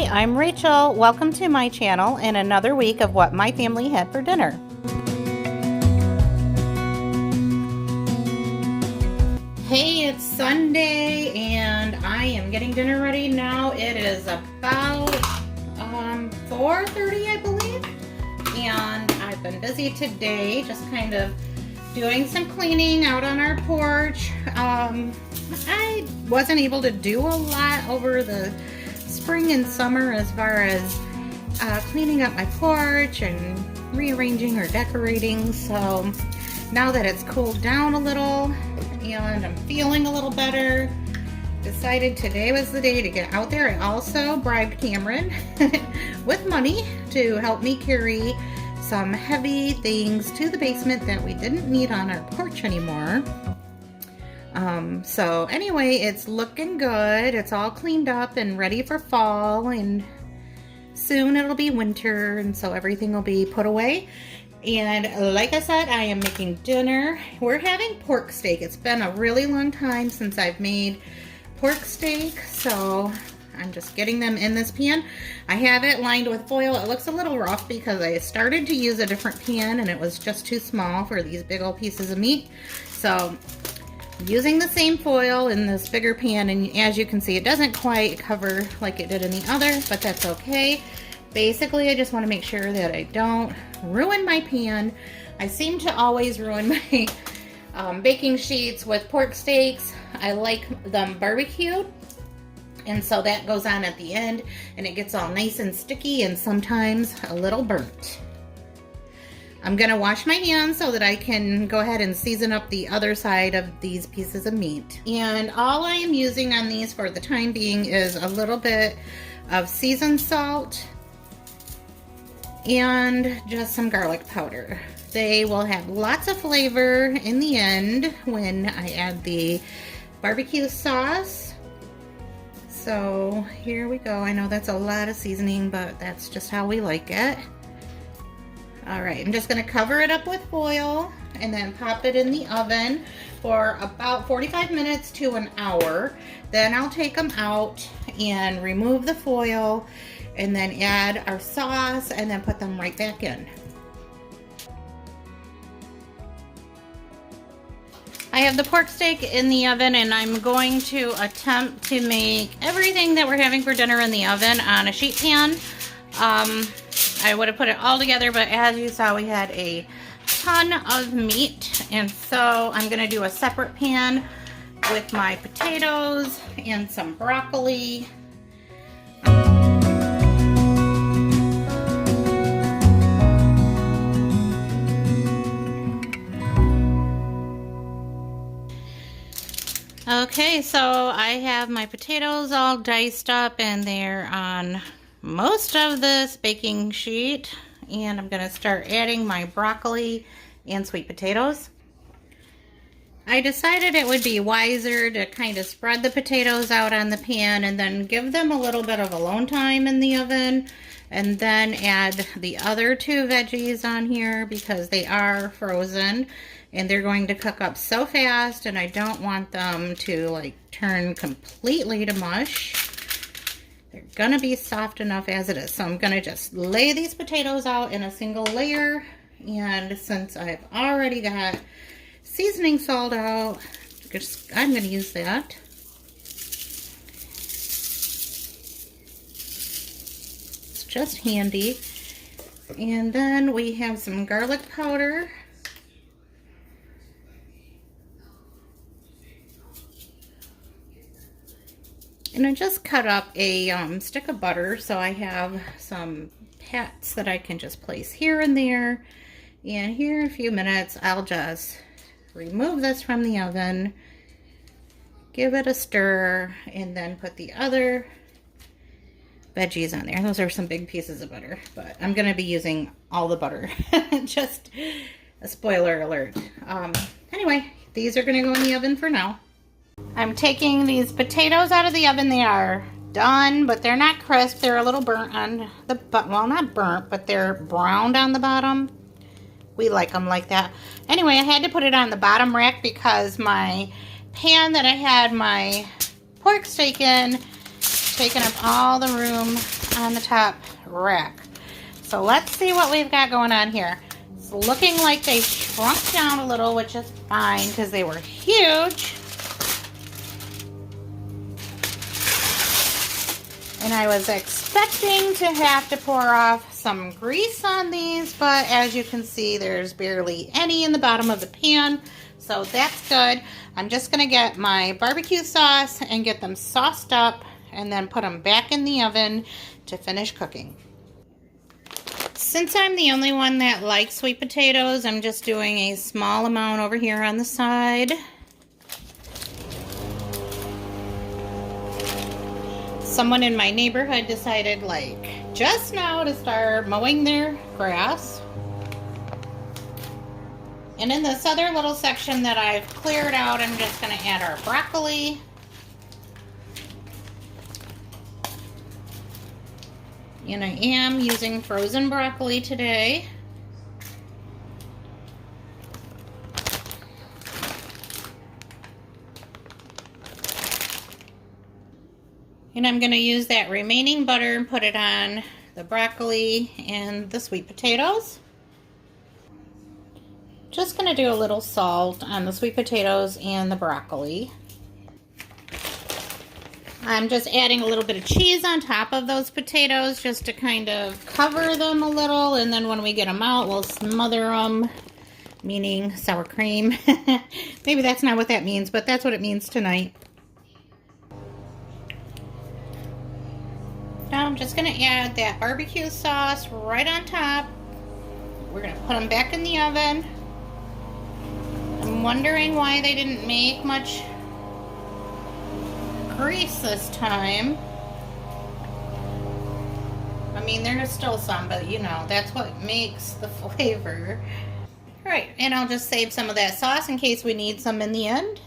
I'm Rachel. Welcome to my channel and another week of what my family had for dinner. Hey, it's Sunday and I am getting dinner ready now. It is about 4:30, I believe, and I've been busy today just kind of doing some cleaning out on our porch. I wasn't able to do a lot over the spring and summer as far as cleaning up my porch and rearranging or decorating, so now that it's cooled down a little and I'm feeling a little better, decided today was the day to get out there. I also bribed Cameron with money to help me carry some heavy things to the basement that we didn't need on our porch anymore. So anyway, it's looking good. It's all cleaned up and ready for fall, and soon it'll be winter, and so everything will be put away. And like I said, I am making dinner. We're having pork steak. It's been a really long time since I've made pork steak, so I'm just getting them in this pan. I have it lined with foil. It looks a little rough because I started to use a different pan and it was just too small for these big old pieces of meat. So using the same foil in this bigger pan, and as you can see, it doesn't quite cover like it did in the other, but that's okay. Basically, I just want to make sure that I don't ruin my pan. I seem to always ruin my baking sheets with pork steaks. I like them barbecued, and so that goes on at the end and it gets all nice and sticky and sometimes a little burnt. I'm gonna wash my hands so that I can go ahead and season up the other side of these pieces of meat. And all I am using on these for the time being is a little bit of seasoned salt and just some garlic powder. They will have lots of flavor in the end when I add the barbecue sauce. So here we go. I know that's a lot of seasoning, but that's just how we like it. All right, I'm just gonna cover it up with foil and then pop it in the oven for about 45 minutes to an hour. Then I'll take them out and remove the foil and then add our sauce and then put them right back in. I have the pork steak in the oven and I'm going to attempt to make everything that we're having for dinner in the oven on a sheet pan. I would have put it all together, but as you saw, we had a ton of meat, and so I'm going to do a separate pan with my potatoes and some broccoli. Okay, so I have my potatoes all diced up and they're on most of this baking sheet, and I'm going to start adding my broccoli and sweet potatoes. I decided it would be wiser to kind of spread the potatoes out on the pan and then give them a little bit of alone time in the oven, and then add the other two veggies on here because they are frozen and they're going to cook up so fast, and I don't want them to like turn completely to mush. They're gonna be soft enough as it is. So I'm gonna just lay these potatoes out in a single layer, and since I've already got seasoning salt out, I'm gonna use that. It's just handy. And then we have some garlic powder. And I just cut up a stick of butter, so I have some pats that I can just place here and there. And here in a few minutes, I'll just remove this from the oven, give it a stir, and then put the other veggies on there. Those are some big pieces of butter, but I'm going to be using all the butter. Just a spoiler alert. Anyway, these are going to go in the oven for now. I'm taking these potatoes out of the oven. They are done, but they're not crisp. They're a little burnt on the, well, not burnt, but they're browned on the bottom. We like them like that. Anyway, I had to put it on the bottom rack because my pan that I had my pork steak in, taking up all the room on the top rack. So let's see what we've got going on here. It's looking like they shrunk down a little, which is fine because they were huge. And I was expecting to have to pour off some grease on these, but as you can see, there's barely any in the bottom of the pan, so that's good. I'm just gonna get my barbecue sauce and get them sauced up and then put them back in the oven to finish cooking. Since I'm the only one that likes sweet potatoes, I'm just doing a small amount over here on the side. Someone in my neighborhood decided like just now to start mowing their grass. And in this other little section that I've cleared out, I'm just going to add our broccoli. And I am using frozen broccoli today. And I'm going to use that remaining butter and put it on the broccoli and the sweet potatoes. Just going to do a little salt on the sweet potatoes and the broccoli. I'm just adding a little bit of cheese on top of those potatoes just to kind of cover them a little, and then when we get them out, we'll smother them, meaning sour cream. Maybe that's not what that means, but that's what it means tonight. Now I'm just going to add that barbecue sauce right on top. We're going to put them back in the oven. I'm wondering why they didn't make much grease this time. I mean, there's still some, but you know, that's what makes the flavor. All right, and I'll just save some of that sauce in case we need some in the end.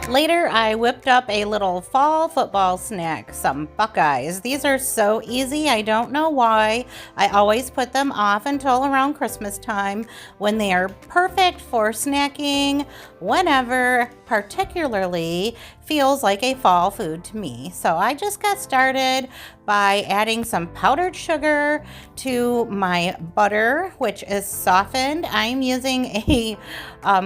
Later, I whipped up a little fall football snack, some Buckeyes. These are so easy, I don't know why. I always put them off until around Christmas time when they are perfect for snacking whenever, particularly feels like a fall food to me. So I just got started by adding some powdered sugar to my butter, which is softened. I'm using a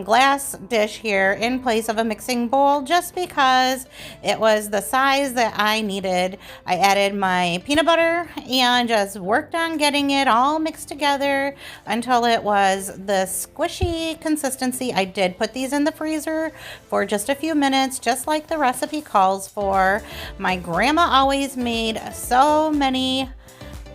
glass dish here in place of a mixing bowl just because it was the size that I needed. I added my peanut butter and just worked on getting it all mixed together until it was the squishy consistency. I did put these in the freezer for just a few minutes, just like the recipe calls for. My grandma always made so many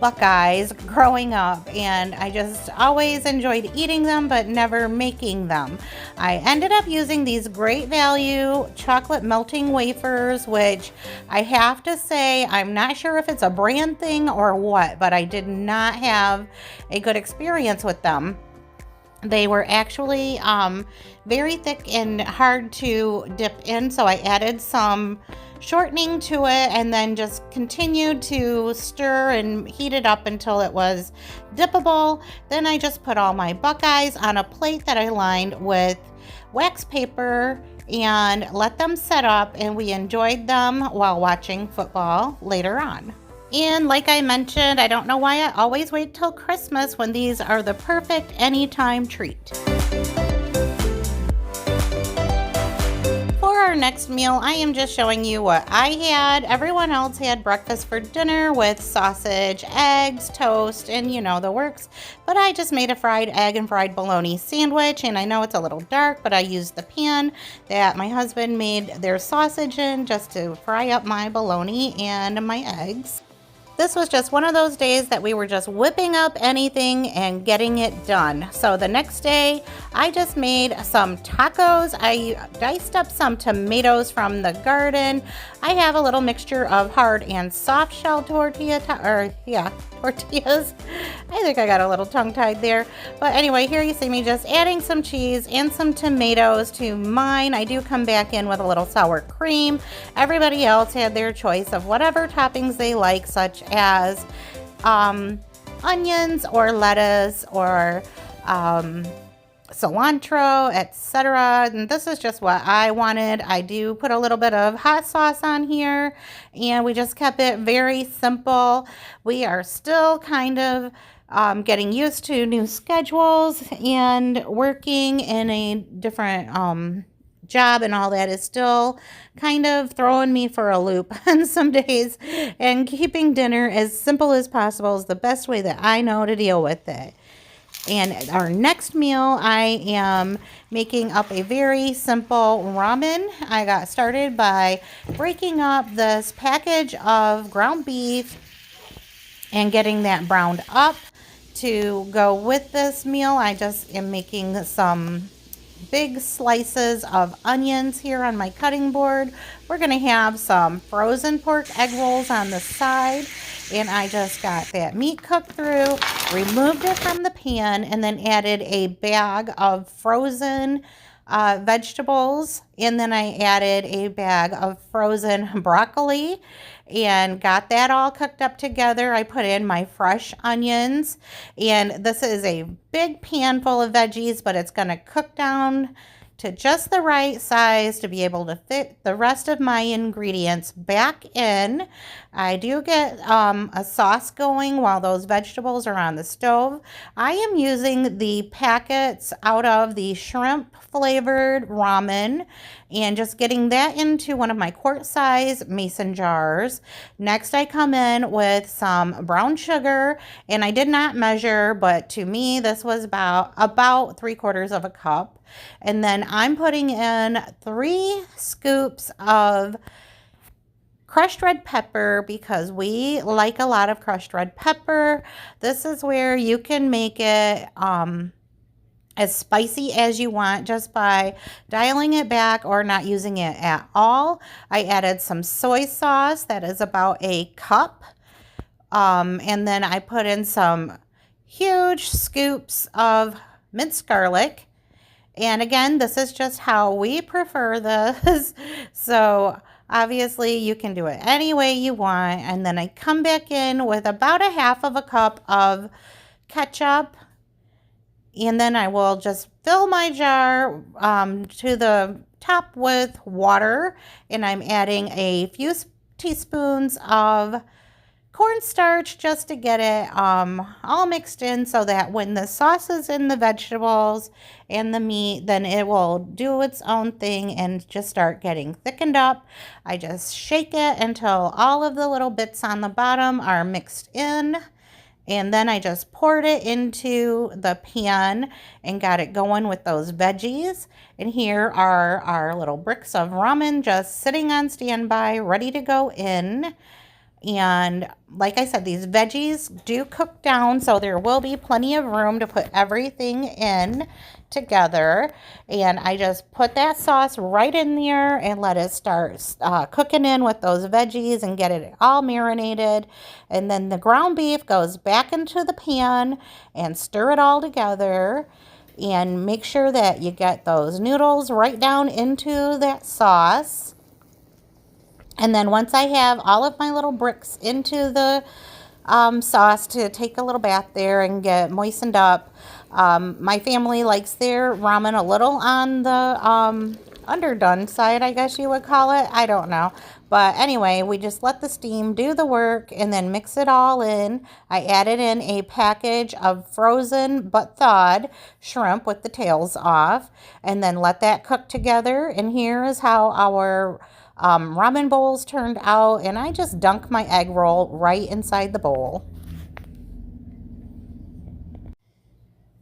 Buckeyes growing up, and I just always enjoyed eating them but never making them. I ended up using these Great Value chocolate melting wafers, which I have to say I'm not sure if it's a brand thing or what, but I did not have a good experience with them. They were actually very thick and hard to dip in, so I added some shortening to it and then just continued to stir and heat it up until it was dippable. Then I just put all my Buckeyes on a plate that I lined with wax paper and let them set up, and we enjoyed them while watching football later on. And like I mentioned, I don't know why I always wait till Christmas when these are the perfect anytime treat. For our next meal, I am just showing you what I had. Everyone else had breakfast for dinner with sausage, eggs, toast, and you know the works. But I just made a fried egg and fried bologna sandwich, and I know it's a little dark, but I used the pan that my husband made their sausage in just to fry up my bologna and my eggs. this was just one of those days that we were just whipping up anything and getting it done. So the next day, I just made some tacos. I diced up some tomatoes from the garden. I have a little mixture of hard and soft shell tortillas. I think I got a little tongue-tied there. But anyway, here you see me just adding some cheese and some tomatoes to mine. I do come back in with a little sour cream. Everybody else had their choice of whatever toppings they like, such as onions or lettuce or cilantro, etc. And this is just what I wanted. I do put a little bit of hot sauce on here, and we just kept it very simple. We are still kind of getting used to new schedules, and working in a different job and all that is still kind of throwing me for a loop on some days, and keeping dinner as simple as possible is the best way that I know to deal with it. And our next meal, I am making up a very simple ramen. I got started by breaking up this package of ground beef and getting that browned up to go with this meal. I just am making some big slices of onions here on my cutting board. We're going to have some frozen pork egg rolls on the side. And I just got that meat cooked through, removed it from the pan, and then added a bag of frozen vegetables. And then I added a bag of frozen broccoli and got that all cooked up together. I put in my fresh onions, and this is a big pan full of veggies, but it's going to cook down to just the right size to be able to fit the rest of my ingredients back in. I do get a sauce going while those vegetables are on the stove. I am using the packets out of the shrimp flavored ramen and just getting that into one of my quart size mason jars. Next, I come in with some brown sugar, and I did not measure, but to me this was about 3/4 of a cup. And then I'm putting in 3 scoops of crushed red pepper because we like a lot of crushed red pepper. This is where you can make it as spicy as you want just by dialing it back or not using it at all. I added some soy sauce, that is about a cup. And then I put in some huge scoops of minced garlic. And again, this is just how we prefer this. So obviously you can do it any way you want. And then I come back in with about 1/2 cup of ketchup. And then I will just fill my jar to the top with water. And I'm adding a few teaspoons of cornstarch just to get it all mixed in, so that when the sauce is in the vegetables and the meat, then it will do its own thing and just start getting thickened up. I just shake it until all of the little bits on the bottom are mixed in. And then I just poured it into the pan and got it going with those veggies. And here are our little bricks of ramen just sitting on standby, ready to go in. And like I said, these veggies do cook down, so there will be plenty of room to put everything in together. And I just put that sauce right in there and let it start cooking in with those veggies and get it all marinated. And then the ground beef goes back into the pan and stir it all together. And make sure that you get those noodles right down into that sauce. And then once I have all of my little bricks into the sauce to take a little bath there and get moistened up, my family likes their ramen a little on the underdone side, I guess you would call it. I don't know. But anyway, we just let the steam do the work and then mix it all in. I added in a package of frozen but thawed shrimp with the tails off, and then let that cook together. And here is how our ramen bowls turned out, and I just dunk my egg roll right inside the bowl.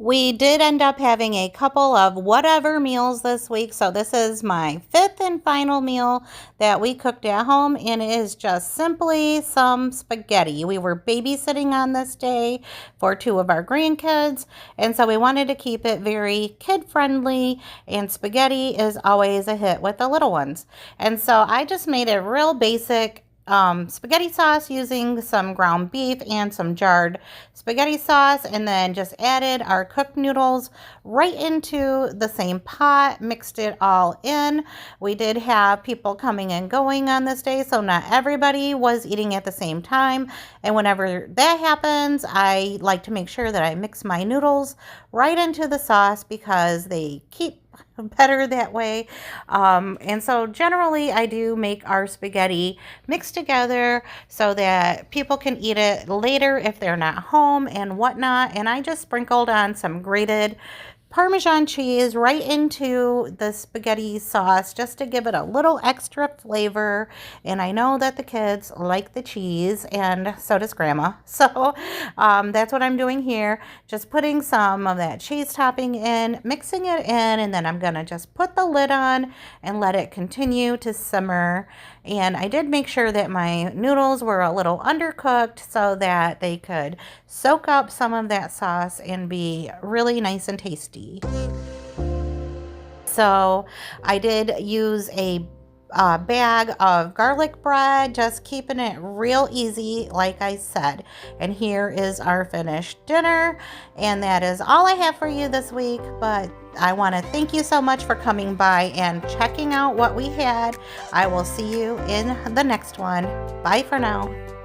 We did end up having a couple of whatever meals this week. So this is my 5th and final meal that we cooked at home, and it is just simply some spaghetti. We were babysitting on this day for 2 of our grandkids, and so we wanted to keep it very kid-friendly, and spaghetti is always a hit with the little ones. And so I just made a real basic spaghetti sauce using some ground beef and some jarred spaghetti sauce, and then just added our cooked noodles right into the same pot, mixed it all in. We did have people coming and going on this day, so not everybody was eating at the same time, and whenever that happens, I like to make sure that I mix my noodles right into the sauce because they keep better that way. And so generally I do make our spaghetti mixed together so that people can eat it later if they're not home and whatnot. And I just sprinkled on some grated Parmesan cheese right into the spaghetti sauce just to give it a little extra flavor. And I know that the kids like the cheese, and so does Grandma. So that's what I'm doing here. Just putting some of that cheese topping in, mixing it in, and then I'm going to just put the lid on and let it continue to simmer. And I did make sure that my noodles were a little undercooked so that they could soak up some of that sauce and be really nice and tasty. So I did use a bag of garlic bread, just keeping it real easy, like I said. And here is our finished dinner, and that is all I have for you this week. But I want to thank you so much for coming by and checking out what we had. I will see you in the next one. Bye for now.